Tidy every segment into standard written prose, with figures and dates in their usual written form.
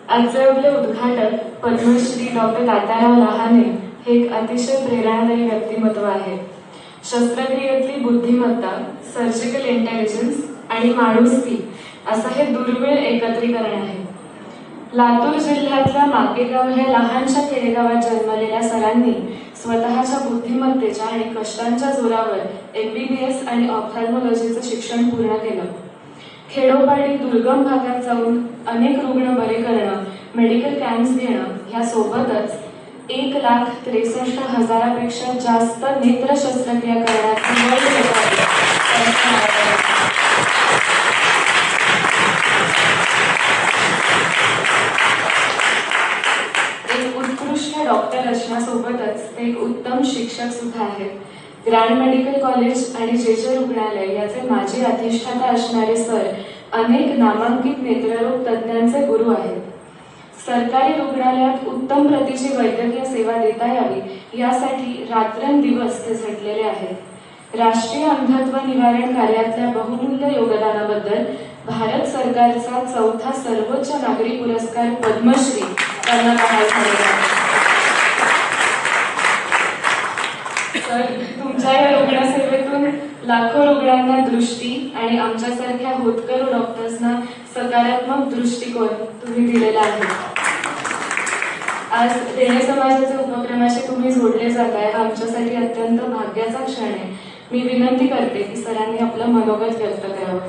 आजचे आपले उद्घाटक पद्मश्री डॉक्टर तात्याराव लहाने हे एक अतिशय प्रेरणादायी व्यक्तिमत्व आहे. शस्त्रक्रियेतली बुद्धिमत्ता, सर्जिकल इंटेलिजन्स आणि माणुसकी असं हे दुर्मिळ एकत्रीकरण आहे. लातूर जिल्ह्यातल्या माकेगाव ह्या लहानशा खेडेगावात जन्मलेल्या सरांनी स्वतःच्या बुद्धिमत्तेच्या आणि कष्टांच्या जोरावर MBBS आणि ऑप्थॅल्मॉलॉजीचं शिक्षण पूर्ण केलं. खेडोपाडी दुर्गम भागात जाऊन अनेक रुग्ण बरे करणं, मेडिकल कॅम्प्स घेणं ह्यासोबतच 1,63,000पेक्षा जास्त नेत्र शस्त्रक्रिया करण्याची वर्ल्ड रेकॉर्ड एक उत्कृष्ट डॉक्टर असण्यासोबतच ते एक उत्तम शिक्षक सुद्धा आहेत. ग्रँड मेडिकल कॉलेज आणि JJ रुग्णालय याचे माजी अधिष्ठाता असणारे सर अनेक नामांकित नेत्ररोग तज्ज्ञांचे गुरु आहेत. सरकारी रुग्णालयात उत्तम प्रतीची वैद्यकीय सेवा देता यावी यासाठी रात्रंदिवस ते झटलेले आहेत. राष्ट्रीय अंधत्व निवारण कार्यातल्या बहुमूल्य योगदानाबद्दल भारत सरकारचा 4था सर्वोच्च नागरी पुरस्कार पद्मश्री त्यांना बहाल झालेला आहे. तर तुमच्या या रुग्णसेवेतून लाखो रुग्णांना दृष्टी आणि आमच्यासारख्या होतकरू डॉक्टर्सना सकारात्मक दृष्टिकोन तुम्ही दिलेला आहे. आज देणे समाजाच्या उपक्रमाशी तुम्ही जोडले जाताय हा आमच्यासाठी अत्यंत भाग्याचा क्षण आहे. मी विनंती करते की सरांनी आपलं मनोगत व्यक्त करावं.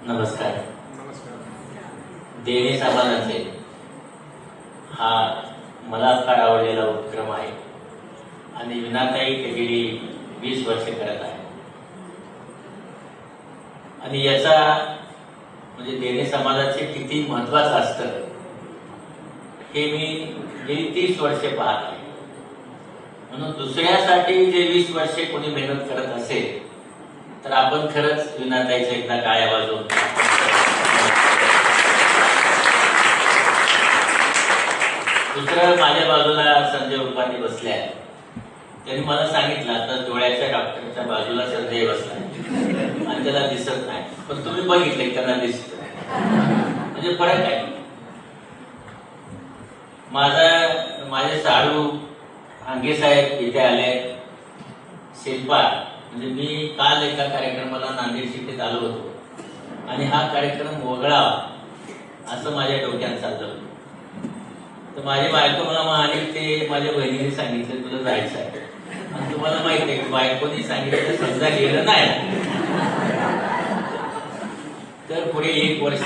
नमस्कार. देणे समाजाचे हा मला फार आवडलेला उपक्रम आहे आणि विनाताई ते गेली 20 वर्षे करत आहे. आणि याचा म्हणजे देणे समाजाचे किती महत्वाचं असतं हे मी गेली 30 वर्षे पाहत आहे. म्हणून दुसऱ्यासाठी जे 20 वर्षे कोणी मेहनत करत असेल तर आपण खरंच विनाताईचं एकदा टाळ्या वाजवून. दुसरं माझ्या बाजूला संजय उपाध्ये बसले आहेत. त्यांनी मला सांगितलं आता डोळ्याच्या डॉक्टरच्या बाजूला संजय बसलाय आणि त्याला दिसत नाही, पण तुम्ही बघितले त्यांना दिसत म्हणजे फरक आहे. माझे साडू हांगे साहेब इथे आले. शिल्पा म्हणजे मी काल एका कार्यक्रमाला नांदेड सिटीत आलो होतो आणि हा कार्यक्रम वगळावा असं माझ्या डोक्यात चाललं होतं. तर माझी बायको मला म्हणाली ते माझ्या बहिणीने सांगितलं तुला जायचं आहे. आणि तुम्हाला माहिती आहे की बायकोनी सांगितलं समजा गेलं नाही तर पुढे 1 वर्ष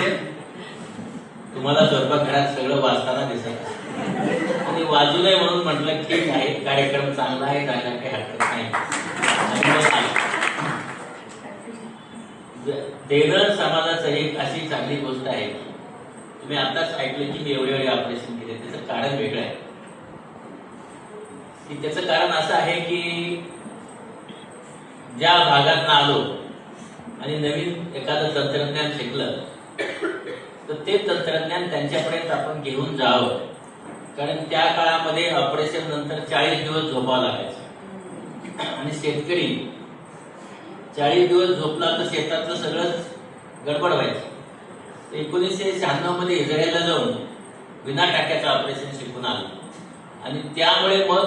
तुम्हाला स्वयंपाकघरात सगळं वाचताना दिसत असतं. आणि वाजू नये म्हणून म्हटलं ठीक आहे, कार्यक्रम चांगला आहे, जायला काही हरकत नाही. देणं समाजाचं एक अशी चांगली गोष्ट आहे. तुम्ही आताच ऐकलं की मी एवढे ऑपरेशन केले, त्याचं कारण वेगळं आहे. की त्याचं कारण असं आहे की ज्या भागात आलो आणि नवीन एखादं तंत्रज्ञान शिकलं तर ते तंत्रज्ञान त्यांच्यापर्यंत आपण घेऊन जावं. कारण त्या काळामध्ये ऑपरेशन नंतर 40 दिवस झोपावं लागायचं आणि शेतकरी 40 दिवस झोपला तर शेतातलं सगळंच गडबड व्हायचं. 1996 मध्ये इस्रायलला जाऊन बिना टाक्याचं ऑपरेशन शिकून आलो आणि त्यामुळे मग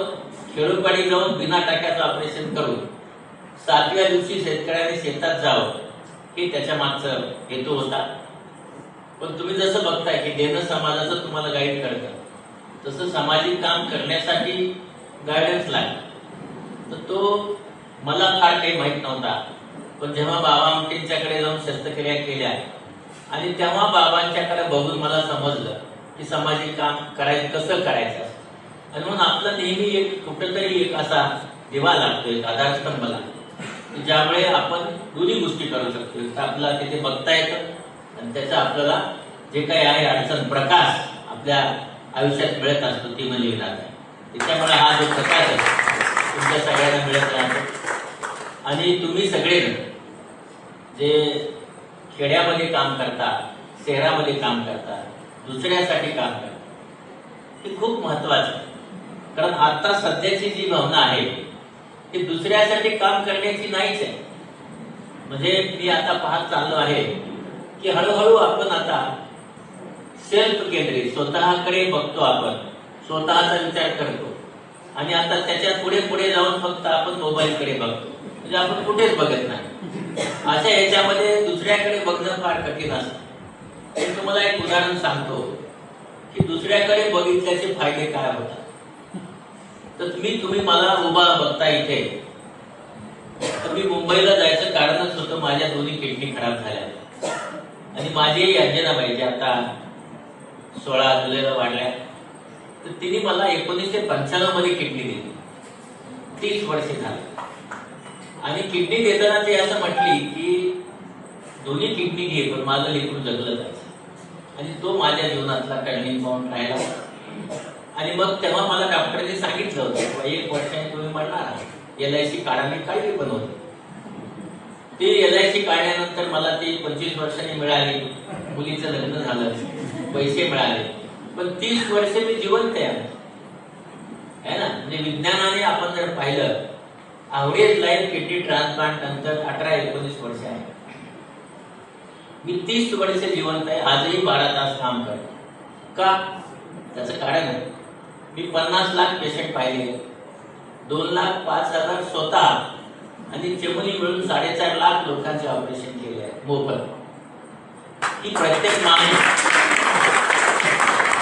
खेडोपाडी जाऊन बिना टाक्याचं ऑपरेशन करून 7व्या दिवशी शेतकऱ्याने शेतात जावं हे त्याच्या मागचा हेतू होता. पण तुम्ही जसं बघताय की देणं समाजाचं तुम्हाला गाईड करतं तसं सामाजिक काम करण्यासाठी गायडन्स लागतं. तर तो मला फार काही माहित नव्हता. पण जेव्हा बाबा आमटेंच्याकडे जाऊन शस्त्रक्रिया केल्या आणि तेव्हा बाबांच्याकडे बघून मला समजलं की सामाजिक काम कसं करायचं. आणि म्हणून आपला नेहमी एक कुठंतरी एक असा दिवा लागतो, एक आधारस्तंभ लागतो ज्यामुळे आपण दोन्ही गोष्टी करू शकतो. आपल्याला तिथे बघता येतं आणि त्याचा आपल्याला जे काही आहे अडचण प्रकाश आपल्या आयुष्यात मिळत असतो ती म्हणजे विनाताई. त्याच्यामुळे हा जो प्रकाश आहे तुमच्या सगळ्यांना मिळत राहतो. आणि तुम्ही सगळेजण जे खेड्यामध्ये काम करता, शहरामध्ये काम करता, दुसऱ्यासाठी काम करता, हे खूप महत्वाचं आहे. कारण आता सध्याची जी भावना आहे ती दुसऱ्यासाठी काम करण्याची नाहीच आहे. म्हणजे मी आता पाहत चाललो आहे की हळूहळू आपण आता सेल्फ केंद्रित, स्वतःकडे बघतो, आपण स्वतःचा विचार करतो. आणि आता त्याच्यात पुढे पुढे जाऊन फक्त आपण मोबाईलकडे बघतो, म्हणजे आपण कुठेच बघत नाही. अशा याच्यामध्ये दुसऱ्याकडे बघणं फार कठीण असतं. मी तुम्हाला एक उदाहरण सांगतो की दुसऱ्याकडे बघितल्याचे फायदे काय होतात. तर तुम्ही मला उभा बघता इथे, तर मी मुंबईला जायचं कारणच होतं, माझ्या दोन्ही किडनी खराब झाल्या आणि माझी अंजना बाई, आता 16 जुलैला वाढल्या, तर तिने मला 1995 मध्ये किडनी दिली. 30 वर्षे झाली. आणि किडनी देताना ते असं म्हटली की दोन्ही किडनी घे, पण माझं लेकरू जगलं जायचं. आणि तो माझ्या जीवनातला टर्निंग पॉइंट राहिला. आणि मग तेव्हा मला डॉक्टरने सांगितलं होतं 1 वर्षाने तुम्ही म्हणणार LIC काढा. मी काढली पण होती. ते LIC काढल्यानंतर मला ती 25 वर्षांनी मिळाली, मुलीचं लग्न झालं, पैसे मिळाले, पण 30 वर्ष मी जिवंत आहे ना. म्हणजे विज्ञानाने आपण जर पाहिलं, ॲव्हरेज लाईफ किडनी ट्रान्सप्लांट नंतर 18-19 वर्ष आहे. मी 30 वर्ष जिवंत आहे, आजही 12 तास काम करतो. का? त्याचं कारण आहे, मी 50 लाख पेशंट पाहिले, 2,05,000 स्वतः आणि चेमुनी मिळून 4.5 लाख लोकांचे ऑपरेशन केले आहे मोफत. की प्रत्येक माणूस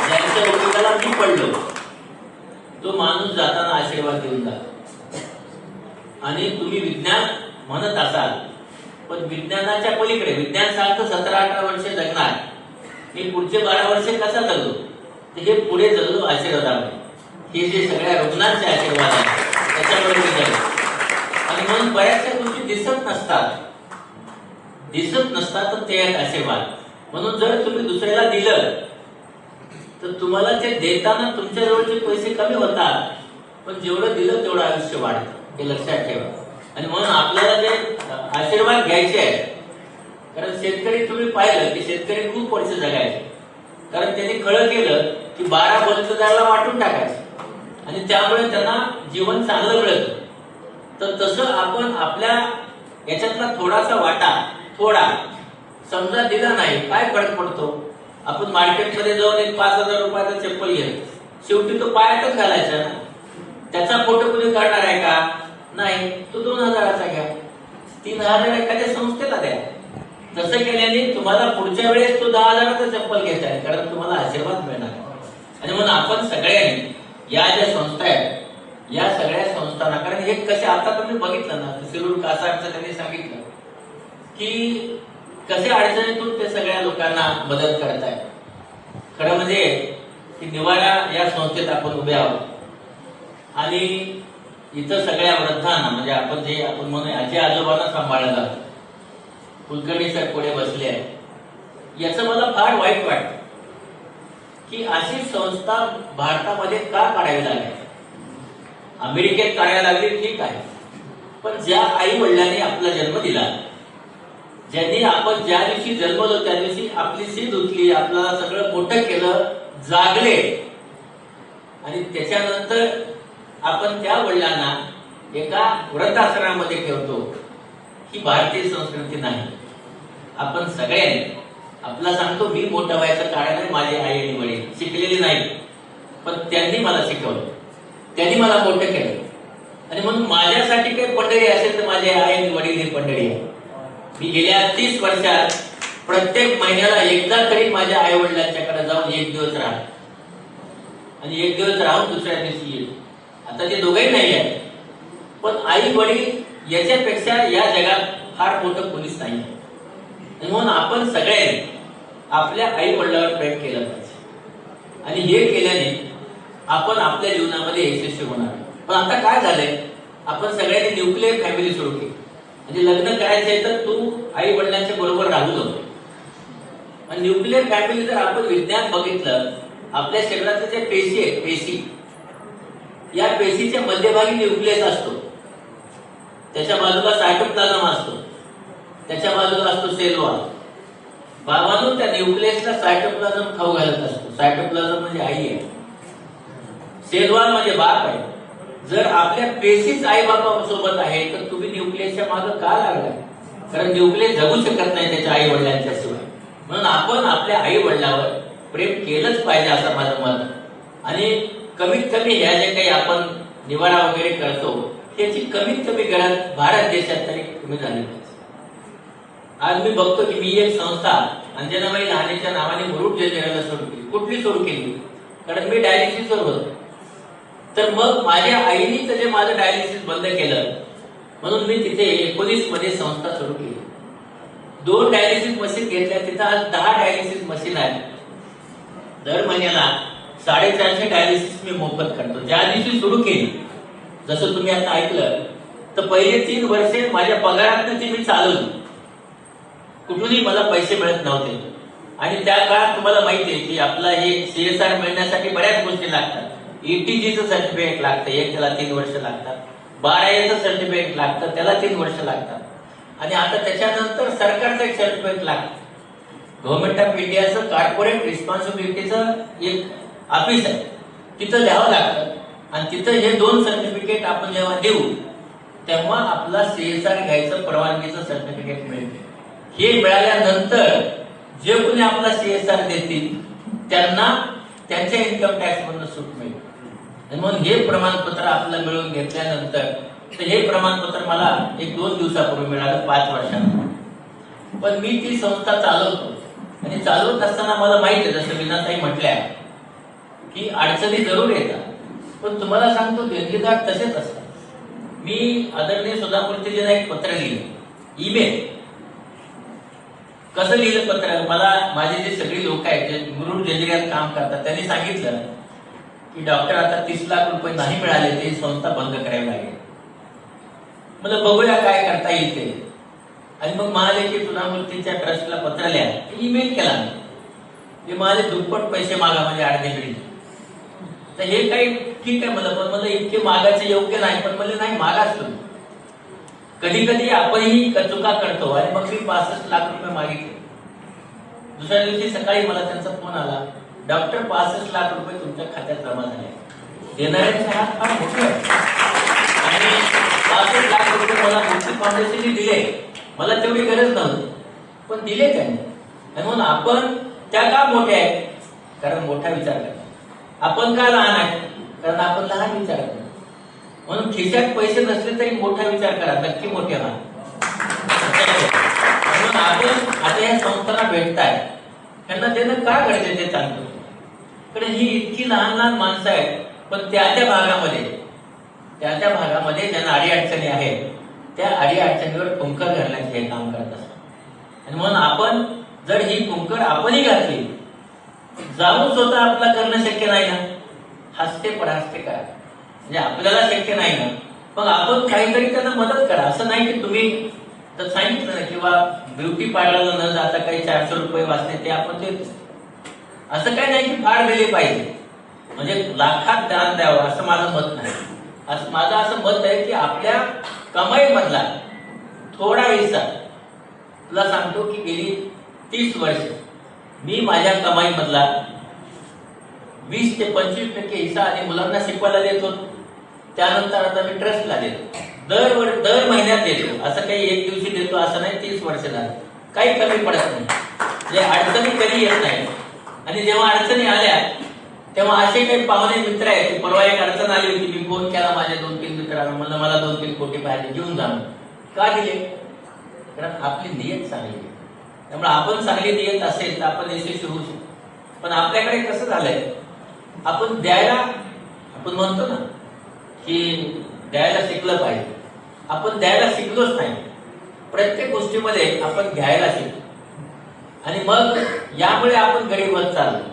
ज्यांच्या उपयोगाला मी पडलो, तो माणूस जाताना आशीर्वाद देऊन जातो. आणि तुम्ही विज्ञान म्हणत असाल, पण विज्ञानाच्या पलीकडे विज्ञान सांगतं 17-18 वर्ष जगणार, मी पुढचे 12 वर्ष कसा जगलो, तर हे पुढे जगलो आशीर्वादामुळे. हे जे सगळ्या रुग्णांचे आशीर्वाद आहेत त्याच्यामुळे मी जगलो. आणि म्हणून बऱ्याचशा गोष्टी दिसत नसतात तर ते आहेत आशीर्वाद. म्हणून जर तुम्ही दुसऱ्याला दिलं तर तुम्हाला ते देताना तुमच्या जवळचे पैसे कमी होतात, पण जेवढं दिलं तेवढं आयुष्य वाढतं, हे लक्षात ठेवा. आणि म्हणून आपल्याला जे आशीर्वाद घ्यायचे आहेत, कारण शेतकरी तुम्ही पाहिलं की शेतकरी खूप वर्ष जगायचे, कारण त्यांनी खळं केलं की 12 बलुतेदाराला वाटून टाकायचं आणि त्यामुळे त्यांना जीवन चांगलं मिळत. तर तसं आपण आपल्या याच्यातला थोडासा वाटा, थोडा समजा दिला नाही, काय फरक पडतो. आपण मार्केटमध्ये जाऊन एक 5,000 रुपयाचा चप्पल घेतो, शेवटी तो पायातच घालायचा ना. त्याचा फोटो कुणी काढणार आहे का? नाही. तो 2,000चा घ्या, 3,000 एखाद्या संस्थेला द्या. तसं केल्याने तुम्हाला पुढच्या वेळेस तो 10,000चा चप्पल घेता आहे, कारण तुम्हाला आशीर्वाद मिळणार. आणि म्हणून आपण सगळ्यांनी या ज्या संस्था आहेत, या सगळ्या संस्थांना, कारण हे कसे आता तुम्ही बघितलं ना, शिरूर कासारचं त्यांनी सांगितलं की कसे अडचणीतून ते सगळ्या लोकांना मदत करतायत. खरं म्हणजे की निवारा या संस्थेत आपण उभे आहोत. आणि इथं सगळ्या वृद्धांना, म्हणजे आपण म्हणून आजी आजोबांना सांभाळलं जातं. कुलकर्णी सर पुढे बसले आहे, याचं मला फार वाईट वाटतं की अशी संस्था भारतामध्ये का काढावी लागली. अमेरिकेत काढायला लागली ठीक आहे, पण ज्या आई वडिलांनी आपला जन्म दिला, ज्यांनी आपण ज्या दिवशी जन्मलो त्या दिवशी आपली सीद उचली, आपल्याला सगळं मोठं केलं, जागले, आणि त्याच्यानंतर आपण त्या वडिलांना एका वृद्धाश्रमामध्ये ठेवतो, ही भारतीय संस्कृती नाही. आपण सगळ्यांनी, आपला सांगतो, मी मोठं व्हायचं कारण आहे माझे आई आणि वडील शिकलेले नाही, पण त्यांनी मला शिकवलं, त्यांनी मला मोठं केलं. आणि म्हणून माझ्यासाठी काही पंढरी असेल तर माझे आई आणि वडील ही पंढरी आहे. मी गेल्या 30 वर्षात प्रत्येक महिन्याला एकदा तरी माझ्या आई वडिलांच्याकडे जाऊन 1 दिवस राहतो, आणि 1 दिवस राहून दुसऱ्या दिवशी येतो. आता ते दोघेही नाही आहेत, पण आई वडील याच्यापेक्षा या जगात फार मोठं कोणीच नाही. म्हणून आपण सगळ्यांनी आपल्या आई वडिलांवर प्रेम केलं पाहिजे, आणि हे केल्याने आपण आपल्या जीवनामध्ये यशस्वी होणार. पण आता काय झालंय, आपण सगळ्यांनी न्यूक्लिअर फॅमिली सुरू केली. म्हणजे लग्न करायचंय तर तू आई वडिलांच्या बरोबर राहू नको. आणि न्यूक्लिअर फॅमिली जर आपण विज्ञान बघितलं, आपल्या शरीरातले जे पेशी आहेत, पेशी या पेशीच्या मध्यभागी न्यूक्लियस असतो, त्याच्या बाजूला सायटोप्लाझम असतो, त्याच्या बाजूला असतो सेल वॉल. बाबांनो त्या न्यूक्लियसला सायटोप्लाझम खाऊ घालत असतो. सायटोप्लाझम म्हणजे आई आहे, सेल वॉल म्हणजे बाप आहे. जर आपल्या पेशीच आई बापासोबत आहे तर तुम्ही न्यूक्लियसच्या मागे का लागलाय? कारण न्यूक्लियस जगू शकत नाही त्याच्या आई वडिलांच्या शिवाय. म्हणून आपण आपल्या आई वडिलांवर प्रेम केलंच पाहिजे असं माझं मत. आणि कमीत कमी ह्या जे काही आपण निवाडा वगैरे करतो त्याची कमीत कमी गरज भारत देशात तरी कमी झाली पाहिजे. आज मी बघतो की मी एक संस्था अंजनाबाई लहानेच्या नावाने मुरुड जंजिऱ्याला सुरू केली. कुठली सुरू केली? कारण मी डायलिसिसवर होतो. तर मग माझ्या आईने जे माझं डायलिसिस बंद केलं म्हणून मी तिथे 19 मध्ये संस्था सुरू केली. 2 डायलिसिस मशीन घेतल्या, तिथं आज 10 डायलिसिस मशीन आहेत. दर महिन्याला 450 डायलिसिस मी मोफत करतो. ज्या दिवशी सुरू केली, जसं तुम्ही आता ऐकलं, तर पहिले 3 वर्षे माझ्या पगारातनं ती मी चालवली. कुठूनही मला पैसे मिळत नव्हते. आणि त्या काळात तुम्हाला माहिती आहे की आपला हे CSR मिळण्यासाठी बऱ्याच गोष्टी लागतात. ETGचं सर्टिफिकेट लागतं, त्याला 3 वर्ष लागतात. 12Aचं सर्टिफिकेट लागतं, त्याला 3 वर्ष लागतात. आणि आता त्याच्यानंतर सरकारचं एक सर्टिफिकेट लागतं. गव्हर्नमेंट ऑफ इंडियाचं कॉर्पोरेट रिस्पॉन्सिबिलिटीचं एक ऑफिस आहे, तिथं द्यावं लागतं. आणि तिथं हे 2 सर्टिफिकेट आपण जेव्हा देऊ तेव्हा आपला CSR घ्यायचं परवानगीचं सर्टिफिकेट मिळते. हे मिळाल्यानंतर जे कोणी आपला CSR देतील त्यांना त्यांच्या इन्कम टॅक्स मधून सूट मिळेल. म्हणून हे प्रमाणपत्र आपलं मिळवून घेतल्यानंतर, तर हे प्रमाणपत्र मला 1-2 दिवसापूर्वी मिळालं, 5 वर्षांपूर्वी. पण मी ती संस्था चालवतो आणि चालवत असताना मला माहिती आहे, जसं विनाताई म्हटल्या की अडचणी जरूर येतात. पण तुम्हाला सांगतो देणगीदार तसेच असतात. मी आदरणीय सुधामूर्तीजींना एक पत्र लिहिलं, ईमेल. कसं लिहिलं पत्र? मला माझे जे सगळे लोक आहेत जे मुरुड जंजिऱ्यात काम करतात त्यांनी सांगितलं की डॉक्टर आता 30 लाख रुपये नाही मिळाले, ते संस्था बंद करावी लागेल. मला बघूया काय करता येईल ते. आणि मग महालेखी सुधामूर्तीच्या ट्रस्टला पत्र लिहा, ईमेल केला. ते माझे दुप्पट पैसे मागा म्हणजे अडचणी. तर हे काही ठीक आहे मला, पण मला इतके मागायचे योग्य नाही. पण मला नाही, मागाच तुम्ही. कधी कधी आपणही चुका करतो. आणि मग मी 65 लाख रुपये मागितले. दुसऱ्या दिवशी सकाळी मला त्यांचा फोन आला, डॉक्टर 65 लाख रुपये तुमच्या खात्यात जमा झाले. देणाऱ्यांचा हात फार मोठा आहे. आणि 65 लाख रुपये मला मुक्ती फाउंडेशनने दिले. मला तेवढी गरज नव्हती, पण दिले त्यांनी. आणि म्हणून आपण त्या का मोठ्या आहेत? कारण मोठा विचार करतो. आपण का लहान आहे? कारण आपण लहान विचार करतो. म्हणून खिशात पैसे नसले तरी मोठा विचार करा, नक्की मोठे व्हा. म्हणून आपण आता या संस्थांना भेटताय, त्यांना देणं का गरजेचं ते सांगतो. कारण ही इतकी लहान लहान माणसं आहेत, पण त्या भागामध्ये ज्यांना अडीअडचणी आहेत त्या अडीअडचणीवर कुंकर घालण्याचे हे काम करत असतात. आणि म्हणून आपण जर ही कुंकर आपणही घातली, जाऊन स्वतः आपला करणं शक्य नाही ना, हस्ते परास्ते करा. म्हणजे आपल्याला शक्य नाही ना, मग आपण काहीतरी त्यांना मदत करा. असं नाही की तुम्ही तर सांगितलं ना किंवा ब्युटी पार्लरला न जाता काही 400 रुपये वाचले ते आपण देतो. असं काही नाही की फार दिले पाहिजे म्हणजे लाखात दान द्यावं असं माझं मत नाही. माझं असं मत आहे की आपल्या कमाईमधला थोडा हिस्सा, तुला सांगतो की गेली 30 वर्ष मी माझ्या कमाईमधला 20 ते 25% हिस्सा आणि मुलांना शिकवायला देत होतो. त्यानंतर आता मी ट्रस्टला देतो. दर महिन्यात देतो. असं काही एक दिवशी देतो असं नाही. 30 वर्ष झालं, काही कमी पडत नाही. म्हणजे अडचणी कधी येत नाही. आणि जेव्हा अडचणी आल्या तेव्हा असे काही पाहुणे मित्र आहेत. परवा एक अडचण आली होती, मी फोन केला माझ्या 2-3 मित्रांना, म्हणलं मला 2-3 कोटी पाहिजे, घेऊन जा. का दिले? कारण आपली नियत चांगली आहे. त्यामुळे आपण चांगली नियत असेल तर आपण यशस्वी होऊ शकतो. पण आपल्याकडे कसं झालंय, आपण द्यायला, आपण म्हणतो ना की द्यायला शिकलं पाहिजे. आपण द्यायला शिकलोच नाही. प्रत्येक गोष्टीमध्ये आपण घ्यायला शिकलो आणि मग यामुळे आपण गरीब होत चाललो.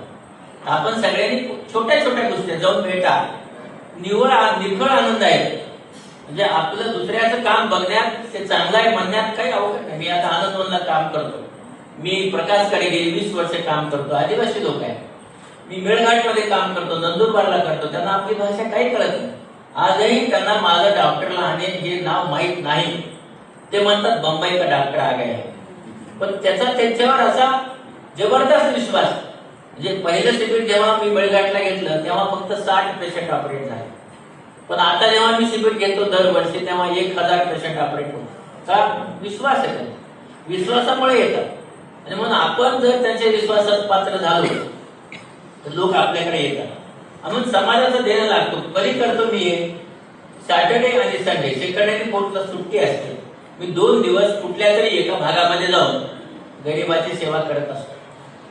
आपण सगळ्यांनी छोट्या छोट्या गोष्टी जाऊन भेटा. निखळ आनंद आहे. म्हणजे आपलं दुसऱ्याचं काम बघण्यात, ते चांगलं आहे म्हणण्यात काही अवघड नाही. मी आता आनंदवनला काम करतो. मी प्रकाशकडे गेली 20 वर्ष काम करतो. आदिवासी लोक आहे. मी मेळघाटमध्ये काम करतो, नंदुरबारला करतो. त्यांना आपली भाषा काही कळत नाही. आजही त्यांना माझं डॉक्टर लहाने हे नाव माहीत नाही. ते म्हणतात बंबई का डॉक्टर आ गया है. पण त्याचा त्यांच्यावर असा जबरदस्त विश्वास. म्हणजे पहिलं शिबिर जेव्हा मी मेळघाटला घेतलं तेव्हा फक्त 60 पेशंट ऑपरेट झाले. पण आता जेव्हा मी शिबिर घेतो दरवर्षी तेव्हा 1000 पेशंट ऑपरेट होतो. का? विश्वास आहे त्यांचा. विश्वासामुळे येतात. आणि म्हणून आपण जर त्यांच्या विश्वासात पात्र झालो तर लोक आपल्याकडे येतात. म्हणून समाजाचं देणं लागतो. कधी करतो मी हे? सॅटर्डे आणि संडे, सेकंड आणि फोर्थला सुट्टी असते. मी 2 दिवस कुठल्या तरी एका भागामध्ये जाऊन गरिबाची सेवा करत असतो.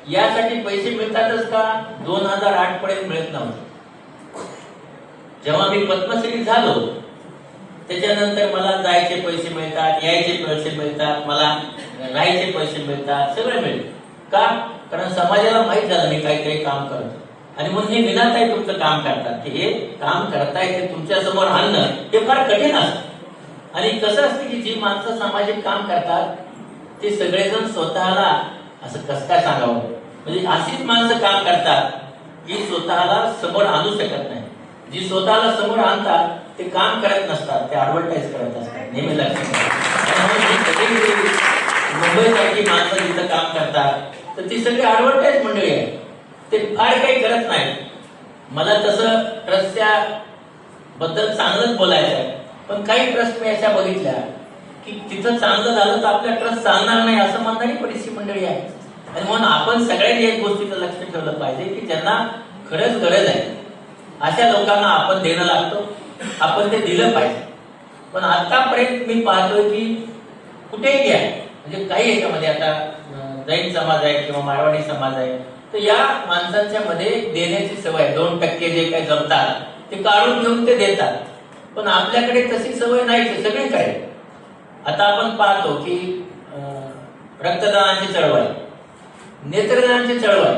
यासाठी पैसे मिळतातच का? 2008 पर्यंत मिळत नव्हते. जेव्हा मी पद्मश्री झालो त्याच्यानंतर मला जायचे पैसे मिळतात, यायचे पैसे मिळतात, मला राहायचे पैसे मिळतात, सगळं मिळतं. का? कारण समाजाला माहित झालं मी काहीतरी काम करतो. आणि म्हणून हे विनाताई तुमचं काम करतात की हे काम करताय ते तुमच्या समोर आणणं हे फार कठीण असतं. आणि कसं असतं की जी माणसं सामाजिक काम करतात ते सगळेजण स्वतःला असं कसं काय सांगावं, म्हणजे अशीच माणसं काम करतात की स्वतःला समोर आणू शकत नाही. जी स्वतःला समोर आणतात ते काम करत नसतात, ते ऍडव्हर्टाईज करत असतात. नेहमी लक्षात मुंबई सारखी माणसं जिथं काम करतात तर ती सगळी ऍडव्हर्टाईज मंडळी आहे. ते फार काही करत नाही. मला तसं ट्रस्टच्या बद्दल चांगलंच बोलायचं आहे. पण काही ट्रस्ट मी अशा बघितल्या की तिथं चांगलं झालं तर आपल्या ट्रस्ट चालणार नाही असं म्हणणारी बरीचशी मंडळी आहे. आणि म्हणून आपण सगळ्यांनी एक गोष्टीचं लक्ष ठेवलं पाहिजे की ज्यांना खरंच गरज आहे अशा लोकांना आपण देणं लागतो, आपण ते दिलं पाहिजे. पण आतापर्यंत मी पाहतोय की कुठेही घ्या, म्हणजे काही याच्यामध्ये आता जैन समाज आहे किंवा मारवाडी समाज आहे तर या माणसांच्या मध्ये देण्याची सवय 2% जे काही जमतात ते काढून घेऊन ते देतात. पण आपल्याकडे तशी सवय नाहीच सगळीकडे. आता आपण पाहतो की रक्तदानाची चळवळ, नेत्रदानाची चळवळ.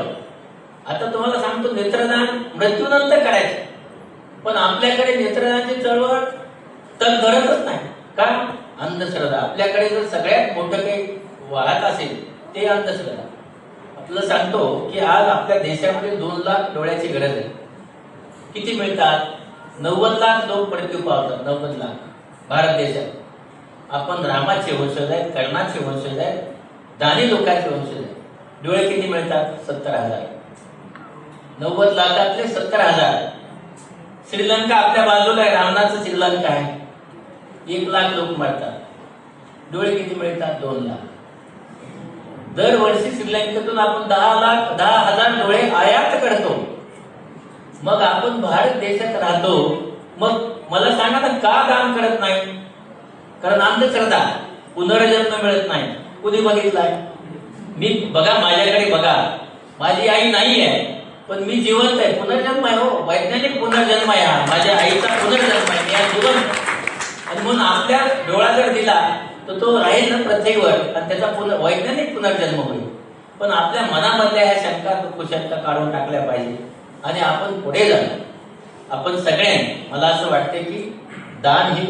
आता तुम्हाला सांगतो नेत्रदान मृत्यूनंतर करायचं, पण आपल्याकडे नेत्रदानाची चळवळ तर धरतच नाही. का? अंधश्रद्धा. आपल्याकडे जर सगळ्यात मोठं काही वाहत असेल ते अंधश्रद्धा. आपल्याला सांगतो की आज आपल्या देशामध्ये 2 लाख डोळ्याची गरज आहे. किती मिळतात? 90 लाख लोक मृत्यू पावतात. 90 लाख भारत देशात. आपण रामाचे वंशज आहेत, कर्णाचे वंशज आहेत, दानी लोकांचे वंशज आहेत. डोळे किती मिळतात? 70,000. 90 लाखातले 70,000. श्रीलंका आपल्या बाजूला आहे, रावणाचं श्रीलंका आहे. 1 लाख लोक मरतात. डोळे किती मिळतात? 2 लाख. दरवर्षी श्रीलंकेतून आपण 10,000 डोळे आयात करतो. मग आपण भारत देशात राहतो, मग मला सांगा ना का दान करत नाही? कारण अंधश्रद्धा, पुनर्जन्म मिळत नाही. कुणी बघितलाय? मी बघा, माझ्याकडे बघा, माझी आई नाही आहे पण मी जिवंत आहे. पुनर्जन्म आहे, हो, वैज्ञानिक पुनर्जन्म आहे. माझ्या आईचा पुनर्जन्म आहे, मी जिवंत. आणि म्हणून आपल्या डोळा जर दिला तर तो राहील ना पृथ्वीवर आणि त्याचा वैज्ञानिक पुनर्जन्म होईल. पण आपल्या मनामधल्या ह्या शंका कुशंका काढून टाकल्या पाहिजे आणि आपण पुढे जाणार. आपण सगळ्यांनी, मला असं वाटते की दान ही